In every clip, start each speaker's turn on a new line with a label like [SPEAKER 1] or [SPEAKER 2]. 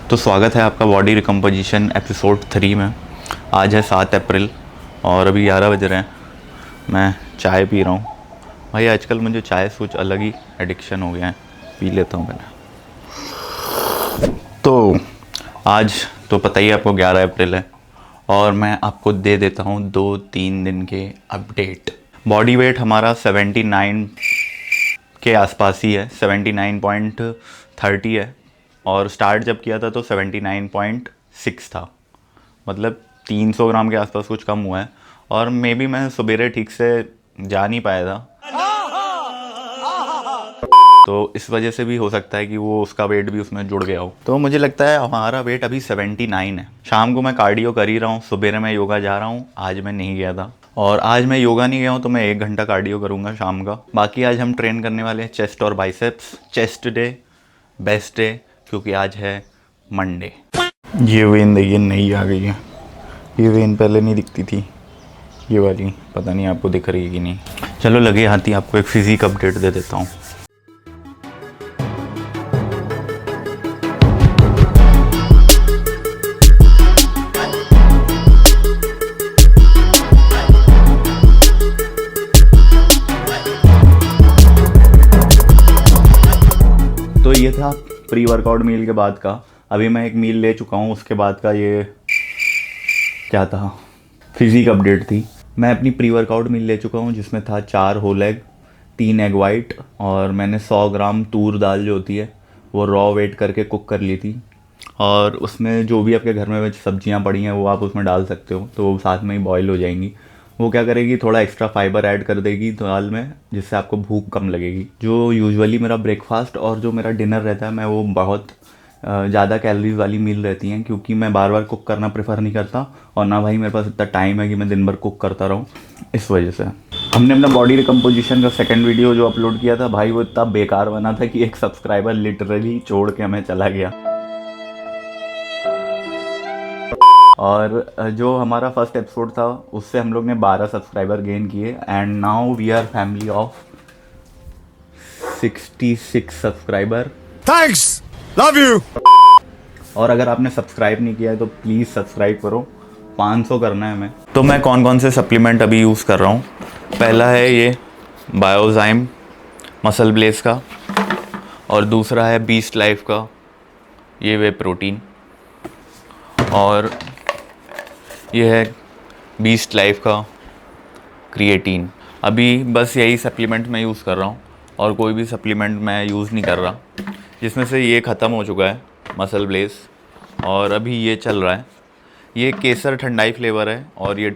[SPEAKER 1] तो स्वागत है आपका बॉडी रिकम्पोजिशन एपिसोड 3 में। आज है 7 अप्रैल और अभी 11 बज रहे हैं। मैं चाय पी रहा हूँ। भाई आजकल मुझे चाय से कुछ अलग ही एडिक्शन हो गया है, पी लेता हूँ मैंने। तो आज तो पता ही है आपको 11 अप्रैल है और मैं आपको दे देता हूँ 2-3 दिन के अपडेट। बॉडी वेट हमारा 79 के आसपास ही है, 79.30 है और स्टार्ट जब किया था तो 79.6 था। मतलब 300 ग्राम के आसपास कुछ कम हुआ है और मे बी मैं सवेरे ठीक से जा नहीं पाया था, तो इस वजह से भी हो सकता है कि वो उसका वेट भी उसमें जुड़ गया हो। तो मुझे लगता है हमारा वेट अभी 79 है। शाम को मैं कार्डियो कर ही रहा हूँ, सुबह मैं योगा जा रहा हूँ। आज मैं नहीं गया था और आज मैं योगा नहीं गया हूँ तो मैं 1 घंटा कार्डियो करूँगा शाम का। बाकी आज हम ट्रेन करने वाले हैं चेस्ट और biceps. Chest day best day क्योंकि आज है मंडे। ये वेन देखिए नई आ गई है, ये वेन पहले नहीं दिखती थी, ये वाली पता नहीं आपको दिख रही है कि नहीं। चलो लगे हाथ ही आपको एक फिजिक अपडेट दे देता हूँ। तो ये था प्री वर्कआउट मील के बाद का। अभी मैं एक मील ले चुका हूँ, उसके बाद का ये क्या था, फिजिक अपडेट थी। मैं अपनी प्री वर्कआउट मील ले चुका हूँ जिसमें था 4 होल एग, 3 एग वाइट और मैंने 100 ग्राम तूर दाल जो होती है वो रॉ वेट करके कुक कर ली थी। और उसमें जो भी आपके घर में सब्जियां पड़ी हैं वो आप उसमें डाल सकते हो, तो वो साथ में ही बॉईल हो जाएंगी। वो क्या करेगी, थोड़ा एक्स्ट्रा फाइबर ऐड कर देगी दाल में, जिससे आपको भूख कम लगेगी। जो यूजुअली मेरा ब्रेकफास्ट और जो मेरा डिनर रहता है, मैं वो बहुत ज़्यादा कैलोरीज वाली मील रहती हैं क्योंकि मैं बार बार कुक करना प्रेफर नहीं करता और ना भाई मेरे पास इतना टाइम है कि मैं दिन भर कुक करता रहूँ। इस वजह से हमने अपना बॉडी रिकम्पोजिशन का सेकंड वीडियो जो अपलोड किया था, भाई वो इतना बेकार बना था कि एक सब्सक्राइबर लिटरली छोड़ के हमें चला गया। और जो हमारा फर्स्ट एपिसोड था उससे हम लोग ने 12 सब्सक्राइबर गेन किए and now we are family of 66 subscriber.
[SPEAKER 2] Thanks, love you.
[SPEAKER 1] और अगर आपने सब्सक्राइब नहीं किया है तो प्लीज़ सब्सक्राइब करो, 500 करना है हमें। तो मैं कौन कौन से सप्लीमेंट अभी यूज़ कर रहा हूँ। पहला है ये बायोजाइम मसल ब्लेस का और दूसरा है बीस्ट लाइफ का ये वे प्रोटीन और ये है बीस्ट लाइफ का क्रिएटिन। अभी बस यही सप्लीमेंट मैं यूज़ कर रहा हूँ और कोई भी सप्लीमेंट मैं यूज़ नहीं कर रहा, जिसमें से ये ख़त्म हो चुका है मसल ब्लेस और अभी ये चल रहा है। ये केसर ठंडाई फ्लेवर है और ये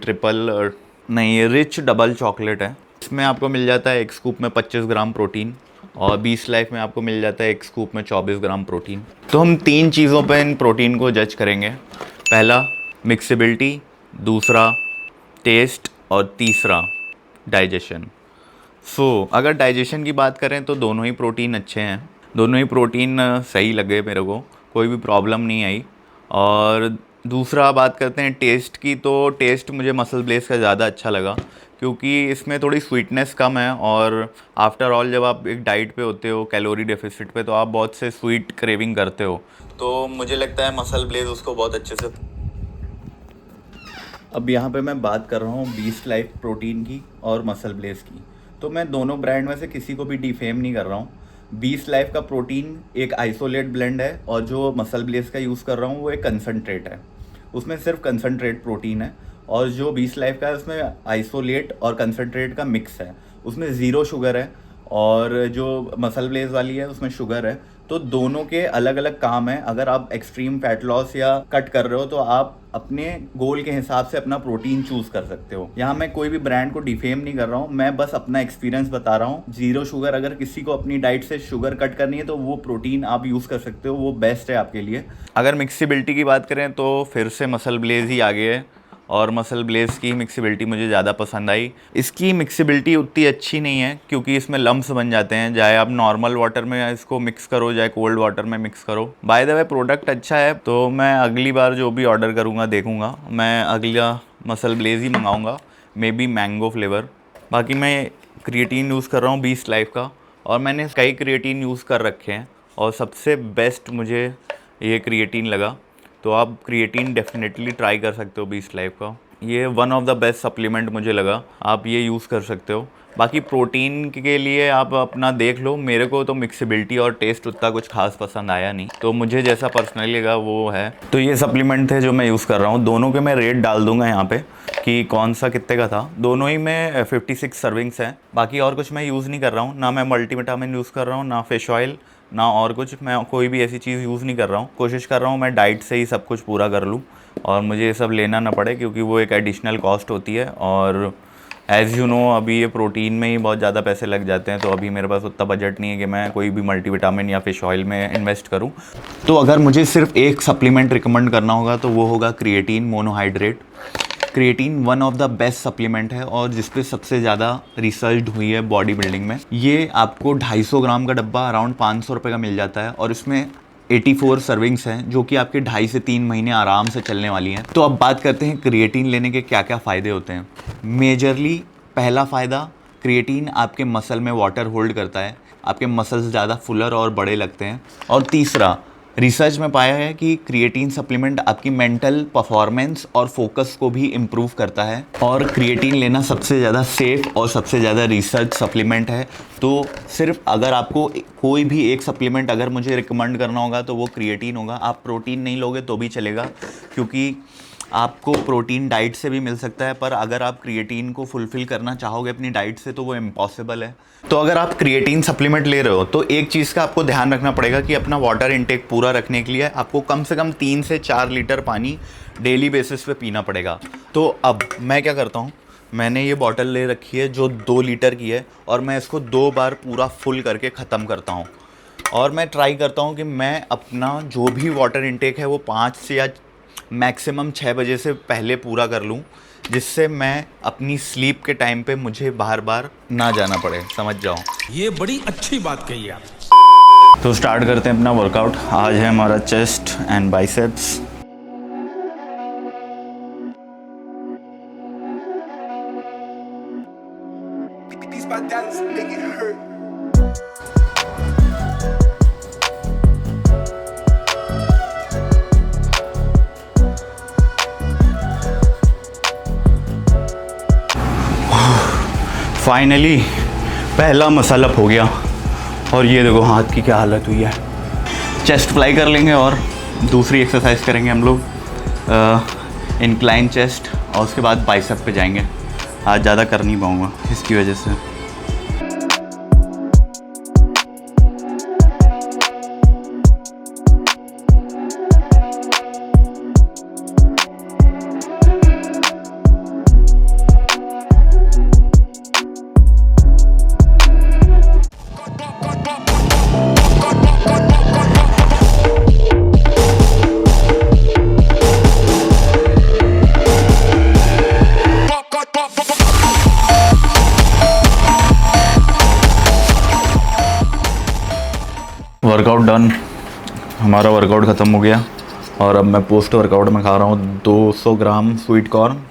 [SPEAKER 1] ये रिच डबल चॉकलेट है। इसमें आपको मिल जाता है एक स्कूप में 25 ग्राम प्रोटीन और बीस्ट लाइफ में आपको मिल जाता है एक स्कूप में 24 ग्राम प्रोटीन। तो हम 3 चीज़ों पर इन प्रोटीन को जज करेंगे। पहला मिक्सिबिलिटी, दूसरा टेस्ट और तीसरा डाइजेशन। अगर डाइजेशन की बात करें तो दोनों ही प्रोटीन अच्छे हैं, दोनों ही प्रोटीन सही लगे मेरे को, कोई भी प्रॉब्लम नहीं आई। और दूसरा बात करते हैं टेस्ट की, तो टेस्ट मुझे मसल ब्लेस का ज़्यादा अच्छा लगा क्योंकि इसमें थोड़ी स्वीटनेस कम है और आफ्टर ऑल जब आप एक डाइट पे होते हो, कैलोरी डेफिसिट पे, तो आप बहुत से स्वीट क्रेविंग करते हो, तो मुझे लगता है मसल ब्लेस उसको बहुत अच्छे से। अब यहाँ पे मैं बात कर रहा हूँ बीस्ट लाइफ प्रोटीन की और मसल ब्लेस की। तो मैं दोनों ब्रांड में से किसी को भी डिफेम नहीं कर रहा हूँ। बीस्ट लाइफ का प्रोटीन एक आइसोलेट ब्लेंड है और जो मसल ब्लेस का यूज़ कर रहा हूँ वो एक कंसनट्रेट है, उसमें सिर्फ कंसनट्रेट प्रोटीन है। और जो बीस्ट लाइफ का है उसमें आइसोलेट और कंसनट्रेट का मिक्स है, उसमें ज़ीरो शुगर है और जो मसल ब्लेस वाली है उसमें शुगर है। तो दोनों के अलग अलग काम है। अगर आप एक्सट्रीम फैट लॉस या कट कर रहे हो तो आप अपने गोल के हिसाब से अपना प्रोटीन चूज कर सकते हो। यहाँ मैं कोई भी ब्रांड को डिफेम नहीं कर रहा हूँ, मैं बस अपना एक्सपीरियंस बता रहा हूँ। जीरो शुगर, अगर किसी को अपनी डाइट से शुगर कट करनी है तो वो प्रोटीन आप यूज़ कर सकते हो, वो बेस्ट है आपके लिए। अगर मिक्सिबिलिटी की बात करें तो फिर से मसल ब्लेस ही आगे है और मसल ब्लेस की मिक्सिबिलिटी मुझे ज़्यादा पसंद आई। इसकी मिक्सिबिलिटी उतनी अच्छी नहीं है क्योंकि इसमें लम्प्स बन जाते हैं, चाहे आप नॉर्मल वाटर में इसको मिक्स करो चाहे कोल्ड वाटर में मिक्स करो। बाय द वे प्रोडक्ट अच्छा है, तो मैं अगली बार जो भी ऑर्डर करूँगा देखूँगा, मैं अगला मसल ब्लेस ही मंगाऊँगा, मे बी मैंगो फ्लेवर। बाकी मैं क्रिएटिन यूज़ कर रहा हूँ बीस्ट लाइफ का और मैंने कई क्रिएटिन यूज़ कर रखे हैं और सबसे बेस्ट मुझे ये क्रिएटिन लगा। तो आप क्रिएटिन डेफिनेटली ट्राई कर सकते हो बीस्ट लाइफ का। ये one of the best supplement मुझे लगा, आप ये यूज़ कर सकते हो। बाकी प्रोटीन के लिए आप अपना देख लो। मेरे को तो मिक्सिबिलिटी और टेस्ट उतना कुछ खास पसंद आया नहीं, तो मुझे जैसा पर्सनली लगा वो है। तो ये सप्लीमेंट थे जो मैं यूज़ कर रहा हूँ। दोनों के मैं रेट डाल दूंगा यहाँ पे कि कौन सा कितने का था। दोनों ही में 56 सर्विंग्स हैं। बाकी और कुछ मैं यूज़ नहीं कर रहा हूँ, ना मैं मल्टीविटामिन यूज़ कर रहा हूँ, ना फिश ऑयल, ना और कुछ। मैं कोई भी ऐसी चीज़ यूज़ नहीं कर रहा हूँ। कोशिश कर रहा हूँ मैं डाइट से ही सब कुछ पूरा कर लूँ और मुझे ये सब लेना ना पड़े, क्योंकि वो एक एडिशनल कॉस्ट होती है। और एज़ यू नो अभी ये प्रोटीन में ही बहुत ज़्यादा पैसे लग जाते हैं, तो अभी मेरे पास उतना बजट नहीं है कि मैं कोई भी मल्टीविटामिन या फिश ऑयल में इन्वेस्ट करूं। तो अगर मुझे सिर्फ एक सप्लीमेंट रिकमेंड करना होगा तो वो होगा creatine monohydrate. Creatine one of the best supplement है और जिस पे सबसे ज़्यादा रिसर्च हुई है बॉडी बिल्डिंग में। ये आपको 250 ग्राम का डब्बा अराउंड 500 रुपये का मिल जाता है और इसमें 84 सर्विंग्स हैं, जो कि आपके 2.5 से 3 महीने आराम से चलने वाली हैं। तो अब बात करते हैं क्रिएटिन लेने के क्या क्या फ़ायदे होते हैं। मेजरली पहला फ़ायदा, क्रिएटिन आपके मसल में वाटर होल्ड करता है, आपके मसल्स ज़्यादा फुलर और बड़े लगते हैं। और तीसरा, रिसर्च में पाया है कि क्रिएटिन सप्लीमेंट आपकी मेंटल परफॉर्मेंस और फोकस को भी इम्प्रूव करता है। और क्रिएटिन लेना सबसे ज़्यादा सेफ़ और सबसे ज़्यादा रिसर्च सप्लीमेंट है। तो सिर्फ अगर आपको कोई भी एक सप्लीमेंट अगर मुझे रिकमेंड करना होगा तो वो क्रिएटिन होगा। आप प्रोटीन नहीं लोगे तो भी चलेगा, क्योंकि आपको प्रोटीन डाइट से भी मिल सकता है, पर अगर आप क्रिएटिन को फुलफ़िल करना चाहोगे अपनी डाइट से तो वो इम्पॉसिबल है। तो अगर आप क्रिएटिन सप्लीमेंट ले रहे हो तो एक चीज़ का आपको ध्यान रखना पड़ेगा कि अपना वाटर इंटेक पूरा रखने के लिए आपको कम से कम 3 से 4 लीटर पानी डेली बेसिस पे पीना पड़ेगा। तो अब मैं क्या करता हूँ, मैंने ये बॉटल ले रखी है जो 2 लीटर की है और मैं इसको 2 बार पूरा फुल करके ख़त्म करता हूँ। और मैं ट्राई करता हूँ कि मैं अपना जो भी वाटर इंटेक है वो 5 से या मैक्सिमम 6 बजे से पहले पूरा कर लूँ, जिससे मैं अपनी स्लीप के टाइम पे मुझे बार बार ना जाना पड़े। समझ जाओ,
[SPEAKER 3] ये बड़ी अच्छी बात कही आप।
[SPEAKER 1] तो स्टार्ट करते हैं अपना वर्कआउट। आज है हमारा चेस्ट एंड बाइसेप्स। फाइनली पहला मसल अप हो गया और ये देखो हाथ की क्या हालत हुई है। चेस्ट फ्लाई कर लेंगे और दूसरी एक्सरसाइज करेंगे हम लोग इंक्लाइन चेस्ट, और उसके बाद बाइसेप पे जाएंगे। आज ज़्यादा कर नहीं पाऊँगा इसकी वजह से। वर्कआउट डन, हमारा वर्कआउट ख़त्म हो गया और अब मैं पोस्ट वर्कआउट में खा रहा हूँ 200 ग्राम स्वीट कॉर्न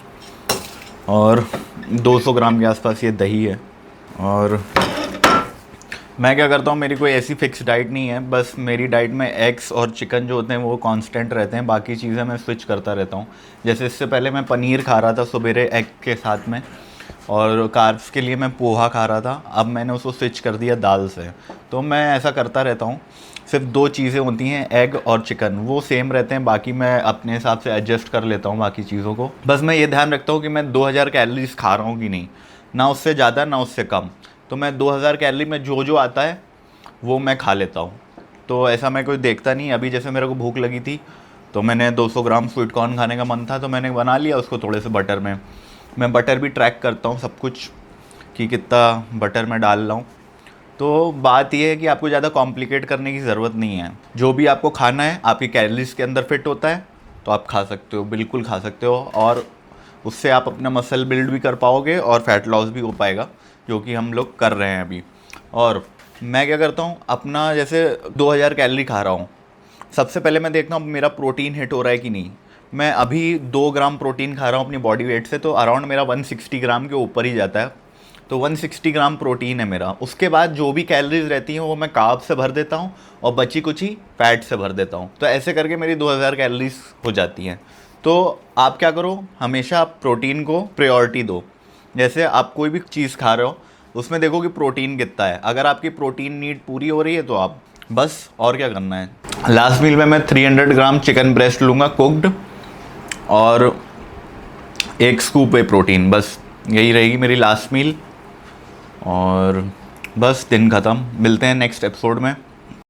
[SPEAKER 1] और 200 ग्राम के आसपास ये दही है। और मैं क्या करता हूँ, मेरी कोई ऐसी फिक्स डाइट नहीं है, बस मेरी डाइट में एग्स और चिकन जो होते हैं वो कांस्टेंट रहते हैं, बाकी चीज़ें मैं स्विच करता रहता हूँ। जैसे इससे पहले मैं पनीर खा रहा था सवेरे एग के साथ में, और कार्ब्स के लिए मैं पोहा खा रहा था। अब मैंने उसको स्विच कर दिया दाल से। तो मैं ऐसा करता रहता हूँ। सिर्फ 2 चीज़ें होती हैं, एग और चिकन, वो सेम रहते हैं, बाकी मैं अपने हिसाब से एडजस्ट कर लेता हूँ बाकी चीज़ों को। बस मैं ये ध्यान रखता हूँ कि मैं 2000 कैलोरीज खा रहा हूँ कि नहीं, ना उससे ज़्यादा ना उससे कम। तो मैं 2000 कैलोरी में जो जो आता है वो मैं खा लेता हूँ। तो ऐसा मैं कोई देखता नहीं। अभी जैसे मेरे को भूख लगी थी तो मैंने 200 ग्राम स्वीट कॉर्न खाने का मन था तो मैंने बना लिया उसको थोड़े से बटर में। मैं बटर भी ट्रैक करता हूँ सब कुछ कि कितना बटर मैं डाल रहा हूँ। तो बात यह है कि आपको ज़्यादा कॉम्प्लिकेट करने की ज़रूरत नहीं है। जो भी आपको खाना है आपकी कैलोरीज के अंदर फिट होता है तो आप खा सकते हो, बिल्कुल खा सकते हो, और उससे आप अपना मसल बिल्ड भी कर पाओगे और फैट लॉस भी हो पाएगा, जो कि हम लोग कर रहे हैं अभी। और मैं क्या करता हूँ, अपना जैसे 2000 कैलोरी खा रहा हूँ, सबसे पहले मैं देखता हूँ मेरा प्रोटीन हिट हो रहा है कि नहीं। मैं अभी 2 ग्राम प्रोटीन खा रहा हूँ अपनी बॉडी वेट से, तो अराउंड मेरा 160 ग्राम के ऊपर ही जाता है तो 160 ग्राम प्रोटीन है मेरा। उसके बाद जो भी कैलोरीज रहती हैं वो मैं कार्ब से भर देता हूँ और बची कुछ ही फैट से भर देता हूँ। तो ऐसे करके मेरी 2000 कैलोरीज हो जाती हैं। तो आप क्या करो, हमेशा आप प्रोटीन को प्रायोरिटी दो। जैसे आप कोई भी चीज़ खा रहे हो उसमें देखो कि प्रोटीन कितना है। अगर आपकी प्रोटीन नीड पूरी हो रही है तो आप बस, और क्या करना है। लास्ट मील में मैं 300 ग्राम चिकन ब्रेस्ट लूँगा कुक्ड, और 1 स्कूप वे प्रोटीन, बस यही रहेगी मेरी लास्ट मील। और बस दिन ख़त्म। मिलते हैं नेक्स्ट एपिसोड में।